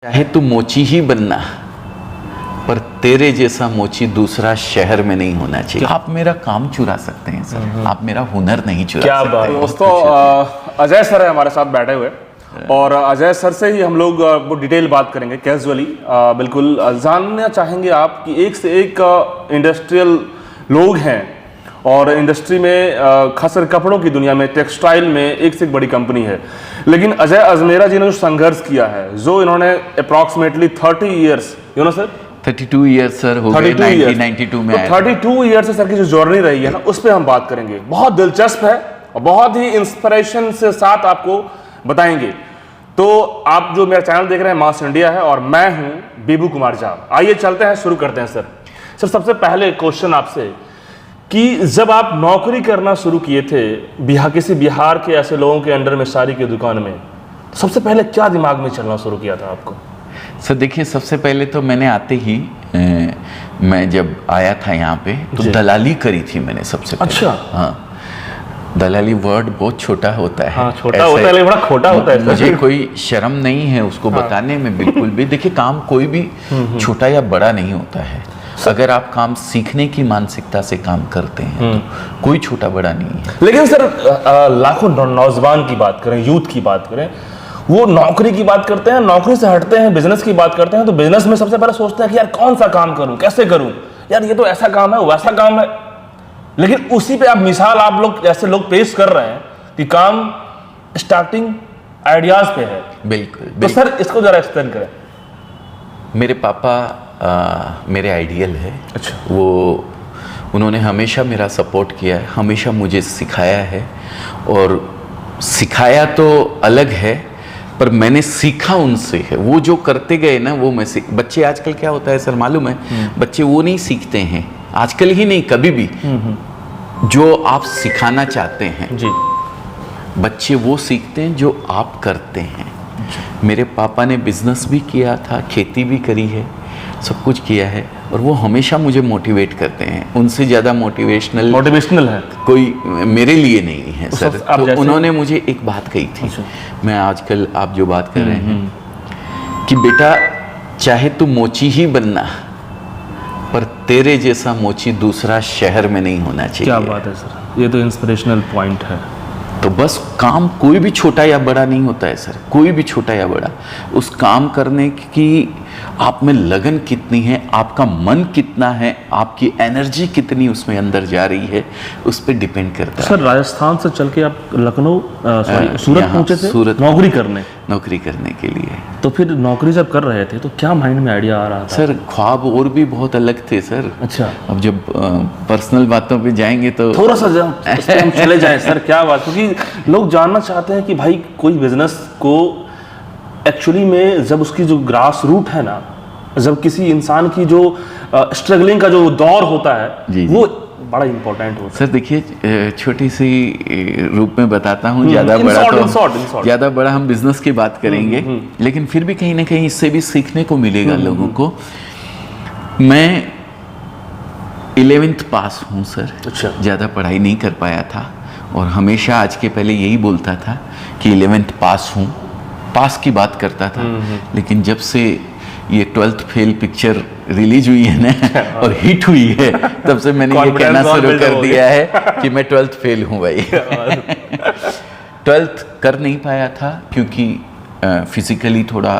चाहे तू मोची ही बनना, पर तेरे जैसा मोची दूसरा शहर में नहीं होना चाहिए। आप मेरा काम चुरा सकते हैं सर, आप मेरा हुनर नहीं चुरा क्या सकते। बात दोस्तों, अजय सर है हमारे साथ बैठे हुए और अजय सर से ही हम लोग वो डिटेल बात करेंगे कैजुअली। बिल्कुल जानना चाहेंगे आप कि एक से एक इंडस्ट्रियल लोग हैं और इंडस्ट्री में खासकर कपड़ों की दुनिया में, टेक्सटाइल में एक से एक बड़ी कंपनी है। लेकिन अजय अजमेरा जी ने जो संघर्ष किया है, जो इन्होंने approximately 30 years sir 32 years sir हो गए 1992 में। 32 ईयर से सर की जो जर्नी रही है ना, उस पर हम बात करेंगे। बहुत दिलचस्प है और बहुत ही इंस्पिरेशन से साथ आपको बताएंगे। तो आप जो मेरा चैनल देख रहे हैं मास इंडिया है और मैं हूं बीबू कुमार झा। आइए चलते हैं, शुरू करते हैं सर। सबसे पहले क्वेश्चन आपसे कि जब आप नौकरी करना शुरू किए थे किसी बिहार के ऐसे लोगों के अंडर में साड़ी की दुकान में, तो सबसे पहले क्या दिमाग में चलना शुरू किया था आपको? सर देखिए, सबसे पहले तो मैंने आते ही मैं जब आया था यहाँ पे तो दलाली करी थी मैंने सबसे पहले। अच्छा। हाँ, दलाली वर्ड बहुत छोटा होता है। हाँ, छोटा होता है लेकिन बड़ा खोटा होता है। मुझे कोई शर्म नहीं है उसको बताने में, बिल्कुल भी। देखिए, काम कोई भी छोटा या बड़ा नहीं होता है। अगर आप काम सीखने की मानसिकता से काम करते हैं तो कोई छोटा बड़ा नहीं है। लेकिन सर लाखों नौजवान की बात करें, यूथ की बात करें, वो नौकरी की बात करते हैं, नौकरी से हटते हैं, बिजनेस की बात करते हैं, तो बिजनेस में सबसे पहले सोचते हैं कि यार कौन सा काम करूं, कैसे करूं, यार ये तो ऐसा काम है, वैसा काम है। लेकिन उसी पे आप मिसाल आप लोग ऐसे लोग पेश कर रहे हैं कि काम स्टार्टिंग आइडियाज पे है। बिल्कुल, तो सर इसको जरा एक्सप्लेन करें। मेरे पापा मेरे आइडियल है। अच्छा। वो उन्होंने हमेशा मेरा सपोर्ट किया है, हमेशा मुझे सिखाया है। और सिखाया तो अलग है, पर मैंने सीखा उनसे है। वो जो करते गए ना, वो मैं बच्चे आजकल क्या होता है सर मालूम है, बच्चे वो नहीं सीखते हैं आजकल ही नहीं, कभी भी जो आप सिखाना चाहते हैं जी, बच्चे वो सीखते हैं जो आप करते हैं। मेरे पापा ने बिजनेस भी किया था, खेती भी करी है, सब कुछ किया है, और वो हमेशा मुझे मोटिवेट करते हैं। उनसे ज़्यादा मोटिवेशनल है कोई मेरे लिए नहीं है सर। तो उन्होंने मुझे एक बात कही थी, मैं आजकल आप जो बात कर रहे हैं कि बेटा चाहे तू मोची ही बनना, पर तेरे जैसा मोची दूसरा शहर में नहीं होना चाहिए। क्या बात है सर, ये तो इंस्पिरेशनल पॉइंट है। तो बस काम कोई भी छोटा या बड़ा नहीं होता है सर, कोई भी छोटा या बड़ा। उस काम करने की आप में लगन कितनी है, आपका मन कितना है, आपकी एनर्जी कितनी उसमें अंदर जा रही है, उस पर डिपेंड करता है। सर राजस्थान से चल के आप लखनऊ सूरत पहुंचे थे सूरत नौकरी करने के लिए। तो फिर नौकरी जब कर रहे थे तो क्या माइंड में आइडिया आ रहा था? सर ख्वाब और भी बहुत अलग थे सर। अच्छा। अब जब पर्सनल बातों पे जाएंगे तो थोड़ा सा उस पे हम चले जाएं सर। क्या बात, क्योंकि लोग जानना चाहते हैं कि भाई कोई बिजनेस को एक्चुअली में जब उसकी जो ग्रास रूट है ना, जब किसी इंसान की जो स्ट्रगलिंग का जो दौर होता है, जी, वो बड़ा इंपॉर्टेंट होता है। सर देखिए, छोटी सी रूप में बताता हूँ, ज़्यादा बड़ा हम बिजनेस की बात करेंगे, लेकिन फिर भी कहीं ना कहीं इससे भी सीखने को मिलेगा लोगों को। मैं 11th पास हूँ सर। अच्छा। ज़्यादा पढ़ाई नहीं कर पाया था और हमेशा आज के पहले यही बोलता था कि 11th पास हूँ, पास की बात करता था। लेकिन जब से ये 12th फेल पिक्चर रिलीज हुई है ना और हिट हुई है, तब से मैंने ये कहना शुरू कर दिया है कि मैं 12th फेल हूँ भाई। 12th कर नहीं पाया था क्योंकि फिजिकली थोड़ा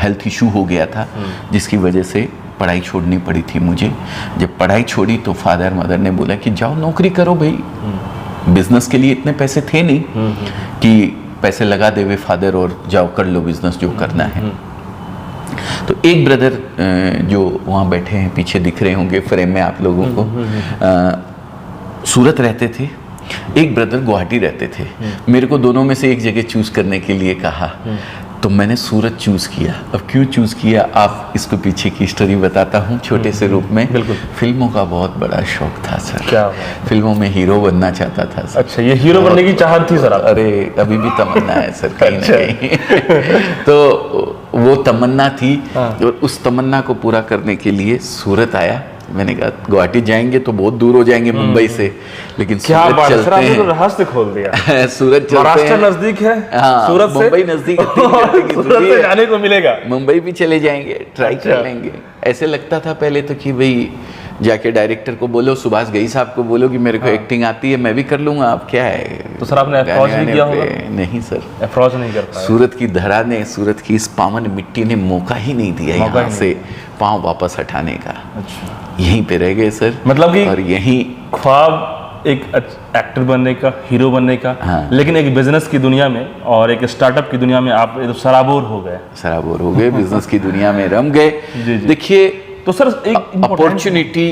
हेल्थ इशू हो गया था, जिसकी वजह से पढ़ाई छोड़नी पड़ी थी मुझे। जब पढ़ाई छोड़ी तो फादर मदर ने बोला कि जाओ नौकरी करो भाई। बिजनेस के लिए इतने पैसे थे नहीं कि पैसे लगा देवे फादर और जाओ कर लो बिजनेस जो करना है। तो एक ब्रदर जो वहाँ बैठे हैं, पीछे दिख रहे होंगे फ्रेम में आप लोगों को, सूरत रहते थे, एक ब्रदर गुवाहाटी रहते थे। मेरे को दोनों में से एक जगह चूज करने के लिए कहा, तो मैंने सूरत चूज किया। अब क्यों चूज किया, आप इसको पीछे की स्टोरी बताता हूँ छोटे से रूप में। बिल्कुल। फिल्मों का बहुत बड़ा शौक था सर। क्या? फिल्मों में हीरो बनना चाहता था सर। अच्छा, ये हीरो बनने की चाहत थी सर? अरे अभी भी तमन्ना है सर कहीं ना कहीं। तो वो तमन्ना थी और उस तमन्ना को पूरा करने के लिए सूरत आया। मैंने कहा गुवाहाटी जाएंगे तो बहुत दूर हो जाएंगे मुंबई से, लेकिन क्या सूरत बात है सर, चलते आपने हैं। तो रहस्य खोल दिया। सूरत चलते महाराष्ट्र हैं। नजदीक है हाँ, सूरत से, मुंबई नजदीक है, 3 घंटे की सूरत दूरी से है। जाने को मिलेगा। मुंबई भी चले जाएंगे, ट्राई अच्छा। कर लेंगे। ऐसे लगता था पहले तो कि भाई जाके डायरेक्टर को बोलो, सुभाष घई साहब को बोलो कि मेरे को एक्टिंग आती है, मैं भी कर लूंगा, आप क्या है। तो सर आपने अप्रोच भी गाने किया वाने होगा? पे नहीं सर, अप्रोच नहीं कर पाया। सूरत की धरा ने, सूरत की इस पावन मिट्टी ने मौका ही नहीं दिया मौका यहाँ ही से पाँव वापस हटाने का। अच्छा, यहीं पे रह गए सर, मतलब कि और यहीं ख्वाब एक एक्टर बनने का, हीरो बनने का, हाँ। लेकिन एक बिजनेस की दुनिया में और एक स्टार्टअप की दुनिया में आप तो सराबोर हो गए। सराबोर हो गए, बिजनेस की दुनिया में रम गए। जी, जी। देखिए, तो सर एक important- अपॉर्चुनिटी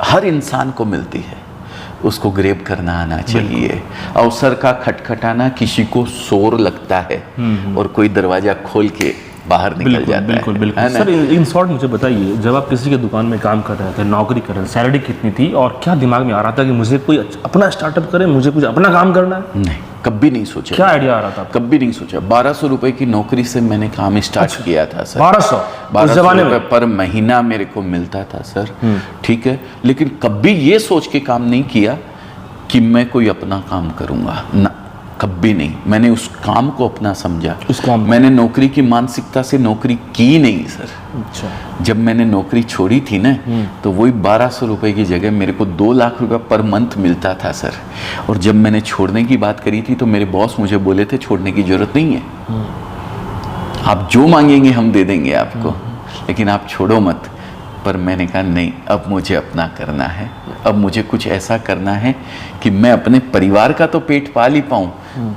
हर इंसान को मिलती है, उसको ग्रेब करना आना चाहिए। अवसर का खटखटाना, किसी को शोर लगता है और कोई दरवाजा खोल के बाहर निकल बिल्कुल जाता बिल्कुल है। बिल्कुल। है ना? सर इन शॉर्ट मुझे बताइए, जब आप किसी के दुकान में काम कर रहे थे, नौकरी कर रहे थे, सैलरी कितनी थी और क्या दिमाग में आ रहा था कि मुझे कोई अपना स्टार्टअप करे, मुझे कुछ अपना काम करना है? नहीं, कभी नहीं सोचा। क्या आइडिया आ रहा था आपको? कभी नहीं सोचा। 1200 रुपए की नौकरी से मैंने काम स्टार्ट किया था सर। 1200 उस 1200 जमाने में? रुपए पर महीना मेरे को मिलता था सर। ठीक है, लेकिन कभी ये सोच के काम नहीं किया कि मैं कोई अपना काम करूंगा ना, कभी नहीं। मैंने उस काम को अपना समझा। उस काम को? मैंने नौकरी की मानसिकता से नौकरी की नहीं सर। अच्छा, जब मैंने नौकरी छोड़ी थी ना, तो वही 1200 रुपए की जगह मेरे को 2 लाख रुपए पर मंथ मिलता था सर। और जब मैंने छोड़ने की बात करी थी तो मेरे बॉस मुझे बोले थे छोड़ने की जरूरत नहीं है, आप जो मांगेंगे हम दे देंगे आपको, लेकिन आप छोड़ो मत। पर मैंने कहा नहीं, अब मुझे अपना करना है, अब मुझे कुछ ऐसा करना है कि मैं अपने परिवार का तो पेट पाल ही पाऊँ,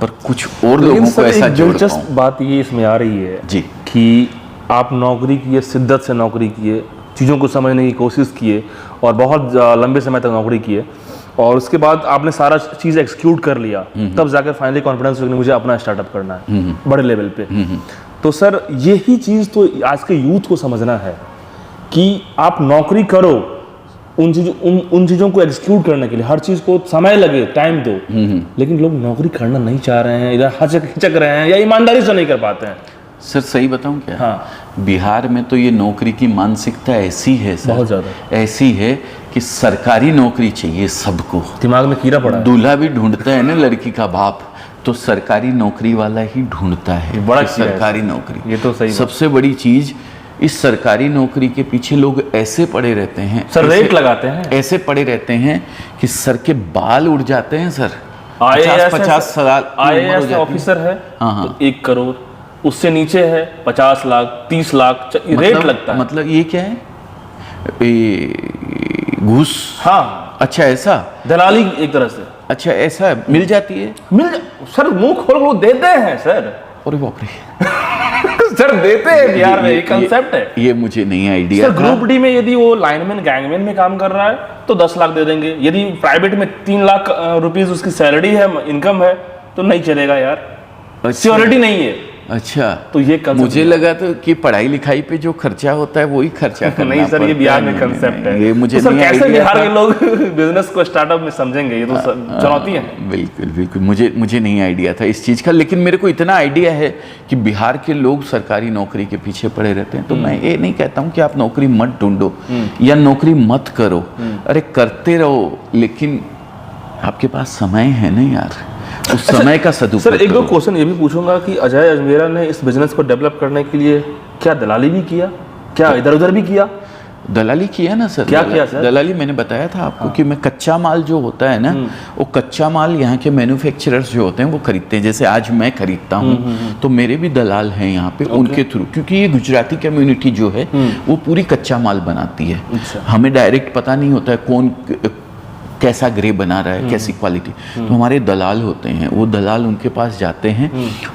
पर कुछ और लेकिन लोगों को सर ऐसा एक जोड़ दिलचस्प पाऊँ। बात ये इसमें आ रही है जी। कि आप नौकरी किए, शिद्दत से नौकरी किए, चीज़ों को समझने की कोशिश किए और बहुत लंबे समय तक नौकरी किए, और उसके बाद आपने सारा चीज़ एक्सिक्यूट कर लिया, तब जाकर फाइनली कॉन्फिडेंस हो कि मुझे अपना स्टार्टअप करना है बड़े लेवल पे। तो सर यही चीज़ तो आज के यूथ को समझना है कि आप नौकरी करो, उन चीज़ों को एग्जीक्यूट करने के लिए हर चीज़ को समय लगे, टाइम दो, लेकिन लोग नौकरी करना नहीं चाह रहे हैं, इधर हिचक रहे हैं या ईमानदारी से नहीं कर पाते हैं। सर सही बताऊं क्या? हाँ। बिहार में तो ये नौकरी की मानसिकता ऐसी है सर, बहुत ज़्यादा। ऐसी है कि सरकारी नौकरी चाहिए सबको। दिमाग में कीड़ा पड़ा है। दूल्हा भी ढूंढता है ना लड़की का बाप, तो सरकारी नौकरी वाला ही ढूंढता है बड़ा कि कीड़ा है। सरकारी नौकरी। ये तो सही बात। सबसे बड़ी चीज, इस सरकारी नौकरी के पीछे लोग ऐसे पड़े रहते हैं, सर ऐसे- रेट लगाते हैं। ऐसे पड़े रहते हैं कि सर के बाल उड़ जाते हैं सर। IAS 50 साल की उम्र हो IAS जाती है। ऑफिसर है हाँ, हाँ। तो 1 करोड़, उससे नीचे है 50 लाख, 30 लाख रेट लगता है। मतलब ये क्या है? घूस? हाँ, अच्छा ऐसा, दलाली एक तरह से अच्छा ऐसा मिल जाती है? सर मुंह खोल को देते हैं सर। अरे बाप रे, सर देते हैं बिहार में, ये कंसेप्ट है। ये मुझे नहीं आइडिया सर ग्रुप डी में यदि वो लाइनमैन गैंगमैन में काम कर रहा है तो 10 लाख दे देंगे, यदि प्राइवेट में 3 लाख रुपीस उसकी सैलरी है, इनकम है, तो नहीं चलेगा यार, सिक्योरिटी नहीं है। अच्छा, तो ये concept मुझे है। लगा तो कि पढ़ाई लिखाई पे जो खर्चा होता है वही खर्चा करना नहीं सर, ये पड़ता बिहार है। में नहीं, कंसेप्ट नहीं, है। ये मुझे तो सर नहीं कैसे idea बिहार था। के लोग बिजनेस को स्टार्टअप में समझेंगे? ये तो चुनौती है। बिल्कुल बिल्कुल, मुझे नहीं आइडिया था इस चीज़ का, लेकिन मेरे को इतना आइडिया है कि बिहार के लोग सरकारी नौकरी के पीछे पड़े रहते हैं। तो मैं ये नहीं कहता हूँ कि आप नौकरी मत ढूंढो या नौकरी मत करो, अरे करते रहो, लेकिन आपके पास समय है ना यार, उस समय का सर सदुपयोग एक दो करो। क्वेश्चन ये भी पूछूंगा कि अजय अजमेरा ने इस बिजनेस को डेवलप करने के लिए क्या दलाली भी किया, क्या इधर उधर भी किया? दलाली किया ना सर। क्या किया सर? दलाली मैंने बताया था आपको कि मैं कच्चा माल जो होता है ना, वो कच्चा माल यहाँ के मैन्युफैक्चरर्स जो होते हैं वो खरीदते हैं। जैसे आज मैं खरीदता हूँ तो मेरे भी दलाल हैं यहाँ पे, उनके थ्रू, क्योंकि ये गुजराती कम्युनिटी जो है वो पूरी कच्चा माल बनाती है। अच्छा। हमें डायरेक्ट पता नहीं होता है कौन कैसा ग्रे बना रहा है, कैसी क्वालिटी। तो हमारे दलाल होते हैं, वो दलाल उनके पास जाते हैं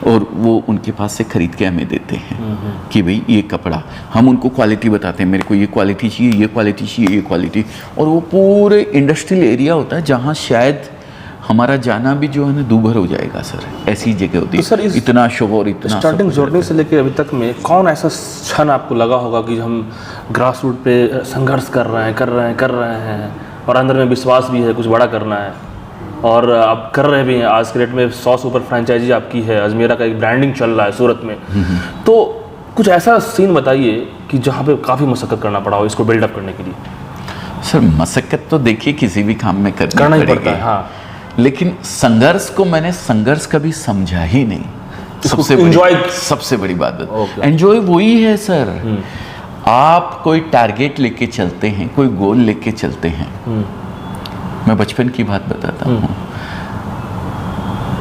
और वो उनके पास से खरीद के हमें देते हैं कि भाई ये कपड़ा, हम उनको क्वालिटी बताते हैं, मेरे को ये क्वालिटी चाहिए, ये क्वालिटी चाहिए, ये क्वालिटी। और वो पूरे इंडस्ट्रियल एरिया होता है जहाँ शायद हमारा जाना भी जो है ना दूभर हो जाएगा सर, ऐसी जगह होती है। तो सर इस इतना शोर, इतना स्टार्टिंग जर्नी से लेकर अभी तक में कौन ऐसा क्षण आपको लगा होगा कि हम ग्रास रूट पे संघर्ष कर रहे हैं और अंदर में विश्वास भी है कुछ बड़ा करना है, और आप कर रहे भी हैं? आज के डेट में 100 से ऊपर फ्रेंचाइजी आपकी है, अजमेरा का एक ब्रांडिंग चल रहा है सूरत में। तो कुछ ऐसा सीन बताइए कि जहाँ पे काफ़ी मशक्कत करना पड़ा हो इसको बिल्डअप करने के लिए। सर मशक्कत तो देखिए किसी भी काम में करना ही पड़ता है, हाँ। लेकिन संघर्ष को मैंने संघर्ष कभी समझा ही नहीं। इसको सबसे बड़ी बात Okay. एंजॉय वही है सर। आप कोई टारगेट लेके चलते हैं, कोई गोल लेके चलते हैं। मैं बचपन की बात बताता हूँ।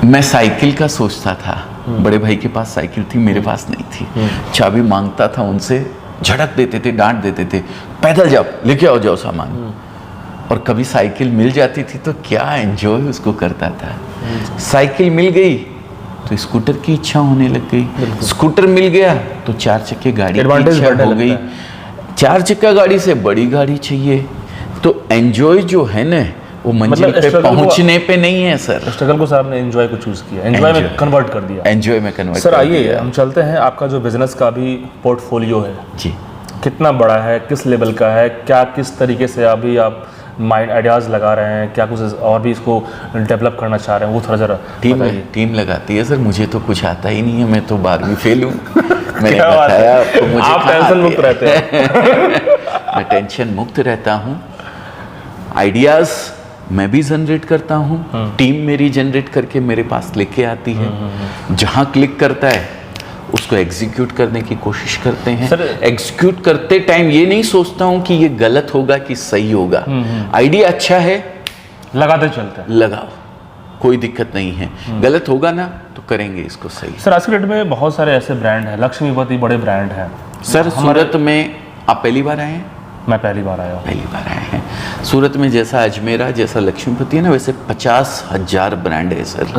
मैं साइकिल का सोचता था, बड़े भाई के पास साइकिल थी, मेरे पास नहीं थी। चाबी मांगता था उनसे, झड़क देते थे, डांट देते थे, पैदल जाओ, लेके आओ जाओ सामान। और कभी साइकिल मिल जाती थी तो क्या एंजॉय उसको करता था। साइकिल मिल गई तो स्कूटर की इच्छा होने लग गई, स्कूटर मिल गया तो 4 चक्के गाड़ी की इच्छा हो गई, 4 चक्का गाड़ी से बड़ी गाड़ी चाहिए। तो एंजॉय जो है ना वो मंजिल पे पहुंचने पे नहीं है सर। स्ट्रगल को सर आपने एंजॉय को चूज किया, एंजॉय में कन्वर्ट कर दिया। एंजॉय में कन्वर्ट सर आइए हम चलते हैं, आपका जो बिजनेस का भी पोर्टफोलियो है जी, कितना बड़ा है, किस लेवल का है, क्या किस तरीके से अभी आप माइंड आइडियाज़ लगा रहे हैं, क्या कुछ और भी इसको डेवलप करना चाह रहे हैं, वो थोड़ा जरा टीम लगाती है सर। मुझे तो कुछ आता ही नहीं है, मैं तो 12वीं फेल हूँ। मैंने बताया आपको, मुझे आप टेंशन मुक्त रहते हैं। मैं टेंशन मुक्त रहता हूँ। आइडियाज़ मैं भी जनरेट करता हूँ, टीम मेरी जनरेट करके मेरे पास लेके आती है। जहाँ क्लिक करता है उसको एग्जीक्यूट करने की कोशिश करते हैं। एग्जीक्यूट करते टाइम ये नहीं सोचता हूँ कि ये गलत होगा कि सही होगा। आइडिया अच्छा है, लगाते चलते हैं, लगाओ, कोई दिक्कत नहीं है। गलत होगा ना तो करेंगे इसको सही। सर आज के डेट में बहुत सारे ऐसे ब्रांड हैं, लक्ष्मीपति बड़े ब्रांड हैं। सर सूरत में आप पहली बार आए हैं? मैं पहली बार आया हूँ। पहली बार आए हैं। सूरत में जैसा अजमेरा, जैसा लक्ष्मीपति है ना, वैसे 50,000 ब्रांड है सर।